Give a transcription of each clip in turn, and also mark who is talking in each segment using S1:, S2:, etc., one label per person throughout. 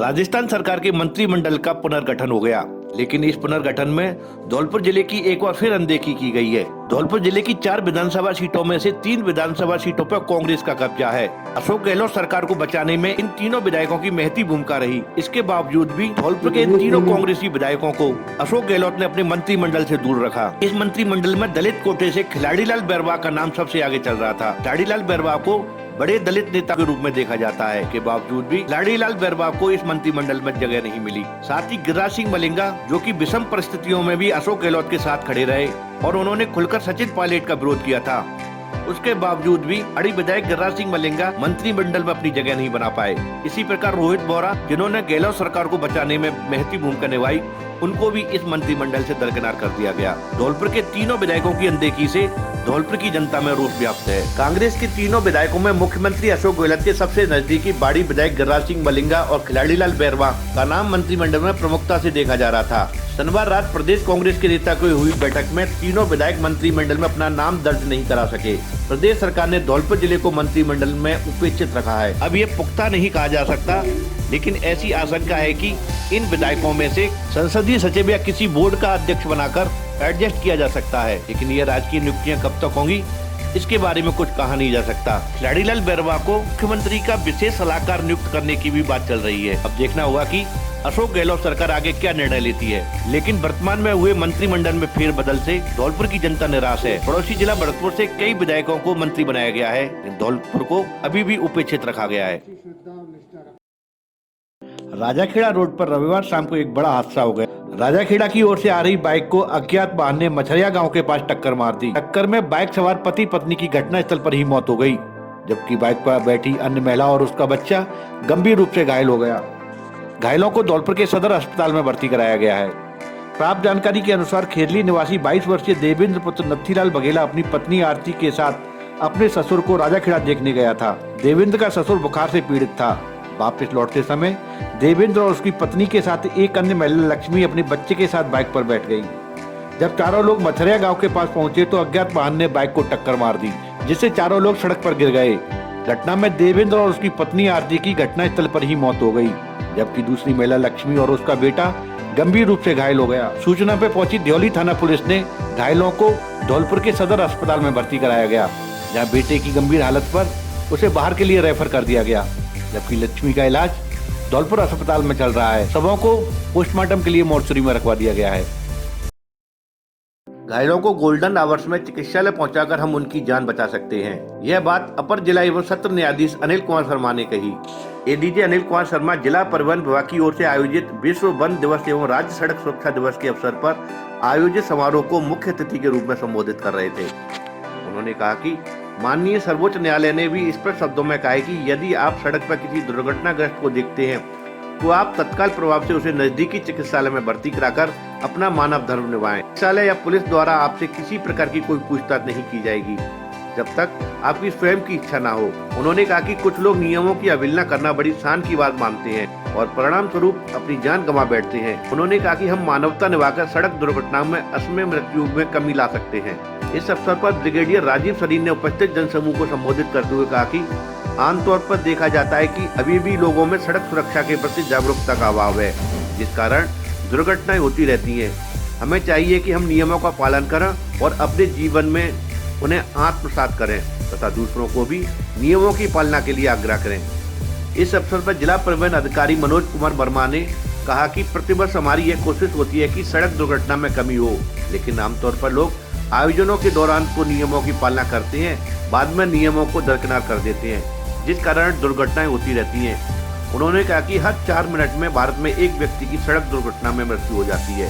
S1: राजस्थान सरकार के मंत्रिमंडल का पुनर्गठन हो गया, लेकिन इस पुनर्गठन में धौलपुर जिले की एक बार फिर अनदेखी की गई है। धौलपुर जिले की 4 विधानसभा सीटों में से 3 विधानसभा सीटों पर कांग्रेस का कब्जा है। अशोक गहलोत सरकार को बचाने में इन तीनों विधायकों की महती भूमिका रही। इसके बावजूद भी धौलपुर के इन तीनों कांग्रेसी विधायकों को अशोक गहलोत ने अपने मंत्रिमंडल से दूर रखा। इस मंत्रिमंडल में दलित कोटे से खिलाड़ीलाल बैरवा का नाम सबसे आगे चल रहा था। खिलाड़ीलाल बैरवा को बड़े दलित नेता के रूप में देखा जाता है, के बावजूद भी खिलाड़ीलाल बैरवा को इस मंत्रिमंडल में जगह नहीं मिली। साथ ही गिरिराज सिंह मलिंगा, जो कि विषम परिस्थितियों में भी अशोक गहलोत के साथ खड़े रहे और उन्होंने खुलकर सचिन पायलट का विरोध किया था, उसके बावजूद भी अड़ी विधायक गिरिराज सिंह मलिंगा मंत्रिमंडल में अपनी जगह नहीं बना पाए। इसी प्रकार रोहित बोहरा, जिन्होंने गहलोत सरकार को बचाने में महती भूमिका निभाई, उनको भी इस मंत्रिमंडल से दरकिनार कर दिया गया। धौलपुर के तीनों विधायकों की अनदेखी से धौलपुर की जनता में रोष व्याप्त है। कांग्रेस के तीनों विधायकों में मुख्यमंत्री अशोक गहलोत के सबसे नजदीकी बाड़ी विधायक गिरिराज सिंह मलिंगा और खिलाड़ीलाल बैरवा का नाम मंत्रिमंडल में प्रमुखता से देखा जा रहा था। शनिवार रात प्रदेश कांग्रेस के नेता की हुई बैठक में तीनों विधायक मंत्रिमंडल में अपना नाम दर्ज नहीं करा सके। प्रदेश सरकार ने धौलपुर जिले को मंत्रिमंडल में उपेक्षित रखा है। अब ये पुख्ता नहीं कहा जा सकता, लेकिन ऐसी आशंका है कि इन विधायकों में से संसदीय सचिव या किसी बोर्ड का अध्यक्ष बनाकर एडजस्ट किया जा सकता है, लेकिन ये राजकीय नियुक्तियां कब तक होंगी, इसके बारे में कुछ कहा नहीं जा सकता। खिलाड़ीलाल बैरवा को मुख्यमंत्री का विशेष सलाहकार नियुक्त करने की भी बात चल रही है। अब देखना होगा कि अशोक गहलोत सरकार आगे क्या निर्णय लेती है, लेकिन वर्तमान में हुए मंत्रिमंडल में फेरबदल से धौलपुर की जनता निराश है। पड़ोसी जिला भरतपुर से कई विधायकों को मंत्री बनाया गया है, धौलपुर को अभी भी उपेक्षित रखा गया है। राजाखेड़ा रोड पर रविवार शाम को एक बड़ा हादसा हो गया। राजाखेड़ा की ओर से आ रही बाइक को अज्ञात वाहन ने मछरिया गांव के पास टक्कर मार दी। टक्कर में बाइक सवार पति पत्नी की घटनास्थल पर ही मौत हो गई, जबकि बाइक पर बैठी अन्य महिला और उसका बच्चा गंभीर रूप से घायल हो गया। घायलों को धौलपुर के सदर अस्पताल में भर्ती कराया गया है। प्राप्त जानकारी के अनुसार खेरली निवासी 22 वर्षीय देवेंद्र पुत्र नथीलाल बघेला अपनी पत्नी आरती के साथ अपने ससुर को राजाखेड़ा देखने गया था। देवेंद्र का ससुर बुखार से पीड़ित था। वापस लौटते समय देवेंद्र और उसकी पत्नी के साथ एक अन्य महिला लक्ष्मी अपने बच्चे के साथ बाइक पर बैठ गई। जब चारों लोग मछरिया गांव के पास पहुंचे तो अज्ञात वाहन ने बाइक को टक्कर मार दी, जिससे चारों लोग सड़क पर गिर गए। घटना में देवेंद्र और उसकी पत्नी आरती की घटनास्थल पर ही मौत हो गई, जबकि दूसरी महिला लक्ष्मी और उसका बेटा गंभीर रूप से घायल हो गया। सूचना पर पहुंची ध्योली थाना पुलिस ने घायलों को धौलपुर के सदर अस्पताल में भर्ती कराया गया, जहाँ बेटे की गंभीर हालत पर उसे बाहर के लिए रेफर कर दिया गया, जबकि लक्ष्मी का इलाज धौलपुर अस्पताल में चल रहा है। सबों को पोस्टमार्टम के लिए मोर्चरी में रखवा दिया गया है। घायलों को गोल्डन आवर्स में चिकित्सालय पहुंचाकर हम उनकी जान बचा सकते हैं। यह बात अपर जिला एवं सत्र न्यायाधीश अनिल कुमार शर्मा ने कही। एडीजे अनिल कुमार शर्मा जिला परिवहन विभाग की ओर से आयोजित विश्व वन दिवस एवं राज्य सड़क सुरक्षा दिवस के अवसर पर आयोजित समारोह को मुख्य अतिथि के रूप में संबोधित कर रहे थे। उन्होंने कहा कि माननीय सर्वोच्च न्यायालय ने भी स्पष्ट शब्दों में कहा है कि यदि आप सड़क पर किसी दुर्घटनाग्रस्त को देखते हैं तो आप तत्काल प्रभाव से उसे नजदीकी चिकित्सालय में भर्ती कराकर अपना मानव धर्म निभाएं। चिकित्सालय या पुलिस द्वारा आपसे किसी प्रकार की कोई पूछताछ नहीं की जाएगी जब तक आपकी स्वयं की इच्छा ना हो। उन्होंने कहा कि कुछ लोग नियमों की अवहेलना करना बड़ी शान की बात मानते हैं और परिणाम स्वरूप अपनी जान गंवा बैठते हैं। उन्होंने कहा कि हम मानवता निभाकर सड़क दुर्घटनाओं में असमय मृत्यु में कमी ला सकते हैं। इस अवसर पर ब्रिगेडियर राजीव सरीन ने उपस्थित जनसमूह को संबोधित करते हुए कहा कि आमतौर पर देखा जाता है कि अभी भी लोगों में सड़क सुरक्षा के प्रति जागरूकता का अभाव है, जिस कारण दुर्घटनाएं होती रहती हैं। हमें चाहिए कि हम नियमों का पालन करें और अपने जीवन में उन्हें आत्मसात करें तथा दूसरों को भी नियमों की पालना के लिए आग्रह करें। इस अवसर पर जिला परिवहन अधिकारी मनोज कुमार वर्मा ने कहा कि प्रतिवर्ष हमारी यह कोशिश होती है कि सड़क दुर्घटना में कमी हो, लेकिन आमतौर पर लोग आयोजनों के दौरान तो नियमों की पालना करते हैं, बाद में नियमों को दरकिनार कर देते हैं, जिस कारण दुर्घटनाएं होती रहती हैं। उन्होंने कहा कि हर 4 मिनट में भारत में एक व्यक्ति की सड़क दुर्घटना में मृत्यु हो जाती है,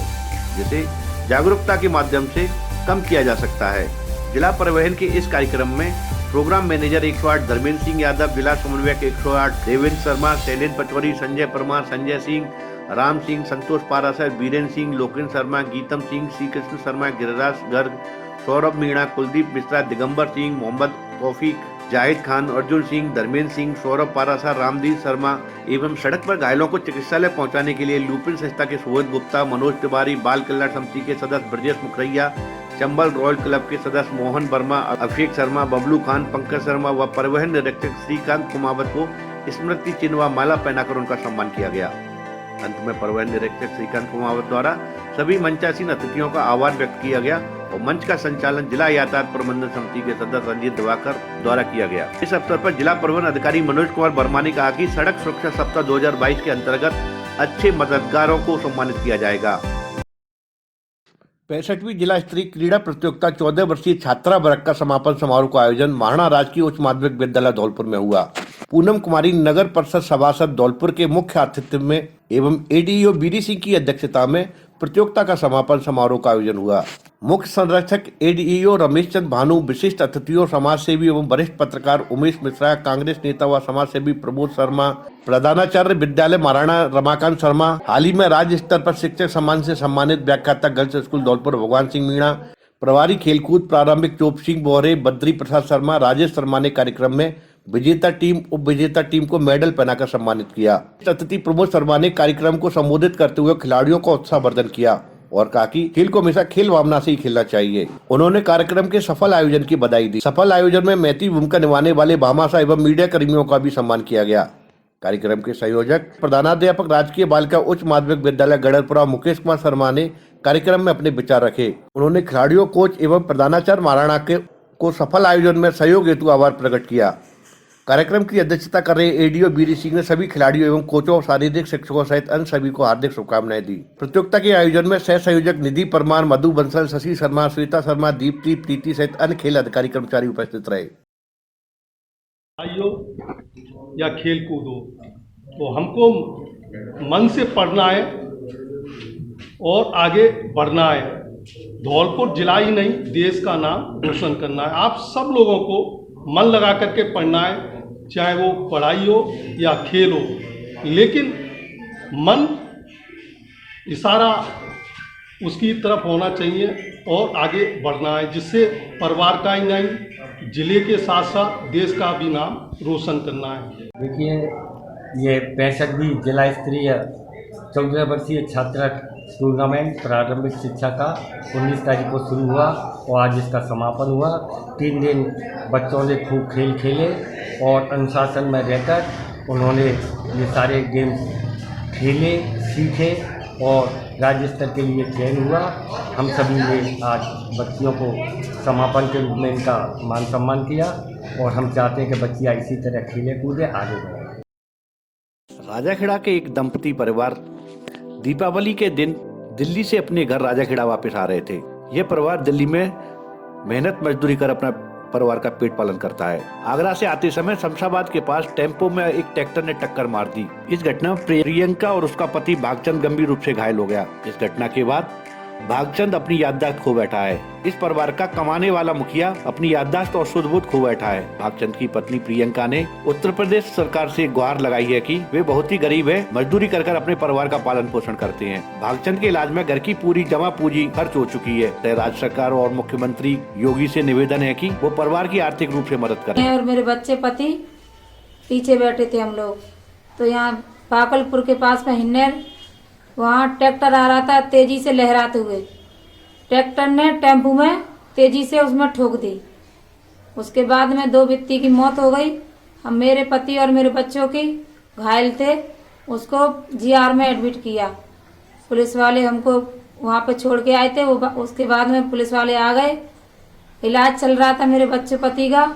S1: जिसे जागरूकता के माध्यम से कम किया जा सकता है। जिला परिवहन के इस कार्यक्रम में प्रोग्राम मैनेजर 108 धर्मेंद्र सिंह यादव, जिला समन्वयक 108 देवेंद्र शर्मा, शैलेंद्र पचवरी, संजय परमार, संजय सिंह, राम सिंह, संतोष पारासर, बीरेन्द्र सिंह, लोकेन्द्र शर्मा, गीतम सिंह, श्री कृष्ण शर्मा, गिरिराज गर्ग, सौरभ मीणा, कुलदीप मिश्रा, दिगंबर सिंह, मोहम्मद तौफीक, जाहिद खान, अर्जुन सिंह, धर्मेंद्र सिंह, सौरभ पारासर, रामदीप शर्मा एवं सड़क पर घायलों को चिकित्सालय पहुंचाने के लिए लुपिन संस्था के सुबोध गुप्ता, मनोज तिवारी, बाल कल्याण समिति के सदस्य ब्रजेश मुखरैया, चंबल रॉयल क्लब के सदस्य मोहन वर्मा, अभिषेक शर्मा, बबलू खान, पंकज शर्मा व परिवहन निरीक्षक श्रीकांत कुमावत को स्मृति चिन्ह व माला पहनाकर उनका सम्मान किया गया। अंत में परिवहन निरीक्षक श्रीकांत कुमावत द्वारा सभी मंचासीन अतिथियों का आभार व्यक्त किया गया और मंच का संचालन जिला यातायात प्रबंधन समिति के सदस्य रंजीत दिवाकर द्वारा किया गया। इस अवसर पर जिला परिवहन अधिकारी मनोज कुमार वर्मा ने कहा कि सड़क सुरक्षा सप्ताह 2022 के अंतर्गत अच्छे मददगारों को सम्मानित किया जाएगा। 65वीं जिला स्तरीय क्रीड़ा प्रतियोगिता 14 वर्षीय छात्रा वर्ग का समापन समारोह का आयोजन महाराणा राजकीय उच्च माध्यमिक विद्यालय धौलपुर में हुआ। पूनम कुमारी नगर परिषद सभासद धौलपुर के मुख्य आतिथ्य में एवं एडीईओ बीडी सिंह की अध्यक्षता में प्रतियोगिता का समापन समारोह का आयोजन हुआ। मुख्य संरक्षक एडीईओ रमेश चंद भानु, विशिष्ट अतिथियों समाज सेवी एवं वरिष्ठ पत्रकार उमेश मिश्रा, कांग्रेस नेता व समाज सेवी प्रमोद शर्मा, प्रधानाचार्य विद्यालय महाराणा रमाकांत शर्मा, हाल ही में राज्य स्तर पर शिक्षक सम्मान से सम्मानित व्याख्याता गर्ल्स स्कूल धौलपुर भगवान सिंह मीणा, प्रभारी खेलकूद प्रारंभिक चोप सिंह बोहरे, बद्री प्रसाद शर्मा, राजेश शर्मा ने कार्यक्रम में विजेता टीम उप विजेता टीम को मेडल पहनाकर सम्मानित किया। अतिथि प्रमोद शर्मा ने कार्यक्रम को संबोधित करते हुए खिलाड़ियों का उत्साहवर्धन किया और कहा कि खेल को हमेशा खेल भावना से ही खेलना चाहिए। उन्होंने कार्यक्रम के सफल आयोजन की बधाई दी। सफल आयोजन में महती भूमिका निभाने वाले भामाशाह एवं मीडिया कर्मियों का भी सम्मान किया गया। कार्यक्रम के संयोजक प्रधानाध्यापक राजकीय बालिका उच्च माध्यमिक विद्यालय गड़रपुरा मुकेश कुमार शर्मा ने कार्यक्रम में अपने विचार रखे। उन्होंने खिलाड़ियों, कोच एवं प्रधानाचार्य महाराणा को सफल आयोजन में सहयोग हेतु आभार प्रकट किया। कार्यक्रम की अध्यक्षता कर रहे एडीओ बीडी सिंह ने सभी खिलाड़ियों एवं कोचों और शारीरिक शिक्षकों सहित अन्य सभी को हार्दिक शुभकामनाएं दी। प्रतियोगिता के आयोजन में सह संयोजक निधि परमार, मधु बंसल, शशि शर्मा, श्वेता शर्मा, दीप्ति, प्रीति सहित अन्य खेल अधिकारी कर्मचारी उपस्थित रहे।
S2: या खेल कूदो तो हमको मन से पढ़ना है और आगे बढ़ना है। धौलपुर जिला ही नहीं देश का नाम रोशन करना है। आप सब लोगों को मन लगा करके पढ़ना है, चाहे वो पढ़ाई हो या खेल हो, लेकिन मन इशारा उसकी तरफ होना चाहिए और आगे बढ़ना है, जिससे परिवार का ही नहीं जिले के साथ साथ देश का भी नाम रोशन करना है।
S3: देखिए, ये 65वीं जिला स्तरीय 14 वर्षीय छात्रा टूर्नामेंट प्रारंभिक शिक्षा का 19 तारीख को शुरू हुआ और आज इसका समापन हुआ। 3 दिन बच्चों ने खूब खेल खेले और अनुशासन में रहकर उन्होंने ये सारे गेम खेले, सीखे और राज्य स्तर के लिए चयन हुआ। हम सभी ने आज बच्चियों को समापन के रूप में इनका मान सम्मान किया और हम चाहते हैं कि बच्चियाँ इसी तरह खेले कूदे आगे बढ़ें।
S1: राजाखेड़ा के एक दंपति परिवार दीपावली के दिन दिल्ली से अपने घर राजाखेड़ा वापस आ रहे थे। यह परिवार दिल्ली में मेहनत मजदूरी कर अपना परिवार का पेट पालन करता है। आगरा से आते समय शमशाबाद के पास टेम्पो में एक ट्रैक्टर ने टक्कर मार दी। इस घटना में प्रियंका और उसका पति भागचंद गंभीर रूप से घायल हो गया। इस घटना के बाद भागचंद अपनी याददाश्त खो बैठा है। इस परिवार का कमाने वाला मुखिया अपनी याददाश्त और सुध-बुध खो बैठा है। भागचंद की पत्नी प्रियंका ने उत्तर प्रदेश सरकार से गुहार लगाई है कि वे बहुत ही गरीब है, मजदूरी कर अपने परिवार का पालन पोषण करते हैं। भागचंद के इलाज में घर की पूरी जमा पूंजी खर्च हो चुकी है। राज्य सरकार और मुख्यमंत्री योगी से निवेदन है कि वो परिवार की आर्थिक रूप से मदद करें।
S4: और मेरे बच्चे पति पीछे बैठे थे हम लोग, तो यहाँ पाकलपुर के पास में हिन्नेर वहाँ ट्रैक्टर आ रहा था तेजी से लहराते हुए। ट्रैक्टर ने टेम्पू में तेजी से उसमें ठोक दी। उसके बाद में 2 व्यक्ति की मौत हो गई। हम मेरे पति और मेरे बच्चों की घायल थे, उसको जीआर में एडमिट किया। पुलिस वाले हमको वहाँ पे छोड़ के आए थे। उसके बाद में पुलिस वाले आ गए। इलाज चल रहा था मेरे बच्चे पति का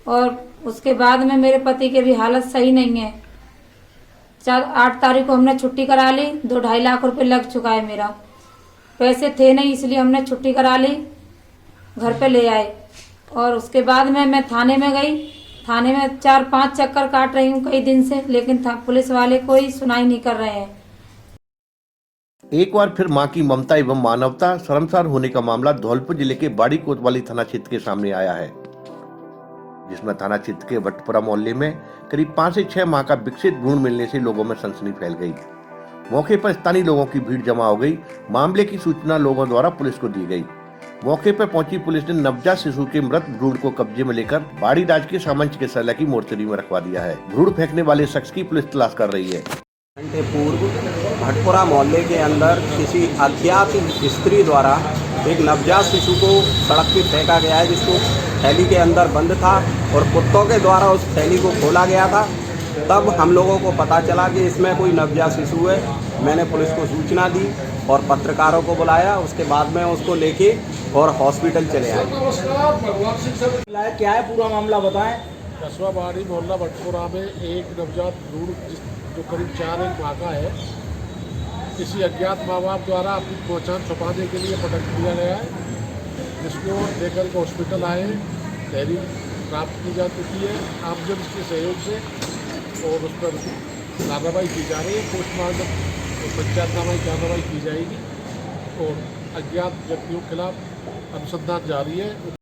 S4: और उसके बाद में मेरे पति के भी हालत सही नहीं है। 8 तारीख को हमने छुट्टी करा ली। 2-2.5 लाख रुपए लग चुका है। मेरा पैसे थे नहीं, इसलिए हमने छुट्टी करा ली, घर पे ले आए। और उसके बाद में मैं थाने में गई। थाने में 4-5 चक्कर काट रही हूँ कई दिन से, लेकिन पुलिस वाले कोई सुनाई नहीं कर रहे हैं।
S1: एक बार फिर मां की ममता एवं मानवता शर्मसार होने का मामला धौलपुर जिले के बाड़ी कोतवाली थाना क्षेत्र के सामने आया है, जिसमें थाना क्षेत्र के वटपुरा मोहल्ले में करीब 5 से 6 माह का विकसित भ्रूण मिलने से लोगों में सनसनी फैल गई। मौके पर स्थानीय लोगों की भीड़ जमा हो गई। मामले की सूचना लोगों द्वारा पुलिस को दी गई। मौके पर पहुंची पुलिस ने नवजात शिशु के मृत भ्रूण को कब्जे में लेकर बाड़ी राजकीय सामान्य चिकित्सालय की मोर्चरी में रखवा दिया है। भ्रूण फेंकने वाले शख्स की पुलिस तलाश कर रही है।
S5: घंटे पूर्व भटपुरा मोहल्ले के अंदर किसी अज्ञात स्त्री द्वारा एक नवजात शिशु को सड़क पर फेंका गया है, जिसको थैली के अंदर बंद था और कुत्तों के द्वारा उस थैली को खोला गया था तब हम लोगों को पता चला कि इसमें कोई नवजात शिशु है। मैंने पुलिस को सूचना दी और पत्रकारों को बुलाया। उसके बाद में उसको लेके और हॉस्पिटल चले आए।
S6: क्या है पूरा मामला बताएं।
S7: कस्बा बाड़ी मोहल्ला भटपुरा में एक नवजात भ्रूण जो करीब 4 इंच भागा है, किसी अज्ञात माँ बाप द्वारा अपनी पहचान छुपाने के लिए पटक दिया गया है, जिसको लेकर के हॉस्पिटल आए। तहरीर प्राप्त की जा चुकी है आमजन के सहयोग से और उस पर कार्रवाई की जा रही है। पोस्टमार्टम और पंचायतनामा की कार्रवाई की जाएगी और अज्ञात व्यक्तियों के खिलाफ अनुसंधान जारी है।